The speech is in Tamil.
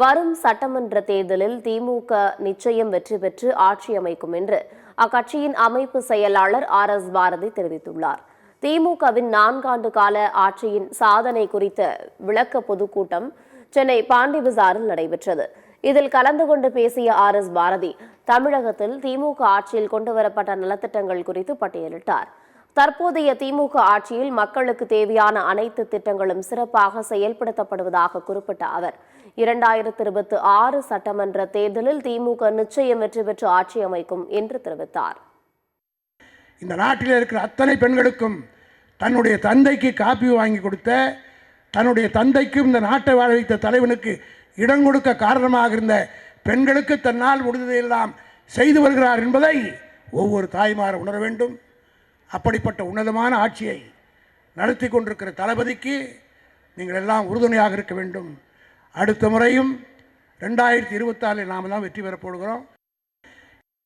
வரும் சட்டமன்ற தேர்தலில் திமுக நிச்சயம் வெற்றி பெற்று ஆட்சி அமைக்கும் என்று அக்கட்சியின் அமைப்பு செயலாளர் RS பாரதி தெரிவித்துள்ளார். திமுகவின் 4 ஆண்டு கால ஆட்சியின் சாதனை குறித்த விளக்க பொதுக்கூட்டம் சென்னை பாண்டி பஜாரில் நடைபெற்றது. இதில் கலந்து கொண்டு பேசிய RS பாரதி, தமிழகத்தில் திமுக ஆட்சியில் கொண்டுவரப்பட்ட நலத்திட்டங்கள் குறித்து பட்டியலிட்டார். தற்போதைய திமுக ஆட்சியில் மக்களுக்கு தேவையான அனைத்து திட்டங்களும் சிறப்பாக செயல்படுத்தப்படுவதாக குறிப்பிட்ட அவர், 2026 சட்டமன்ற தேர்தலில் திமுக நிச்சயம் வெற்றி பெற்று ஆட்சி அமைக்கும் என்று தெரிவித்தார். இந்த நாட்டில் இருக்கிற அத்தனை பெண்களுக்கும் தன்னுடைய தந்தைக்கு காப்பி வாங்கி கொடுத்த, தன்னுடைய தந்தைக்கும் இந்த நாட்டை வாழ வைத்த தலைவனுக்கு இடம் கொடுக்க காரணமாக இருந்த பெண்களுக்கு தன்னால் முடிந்ததையெல்லாம் செய்து வருகிறார் என்பதை ஒவ்வொரு தாய்மார் உணர வேண்டும். அப்படிப்பட்ட உன்னதமான ஆட்சியை நடத்தி கொண்டிருக்கிற தளபதிக்கு நீங்கள் எல்லாம் உறுதுணையாக இருக்க வேண்டும். அடுத்த முறையும் 2024 நாம் தான் வெற்றி பெறப் போகிறோம்.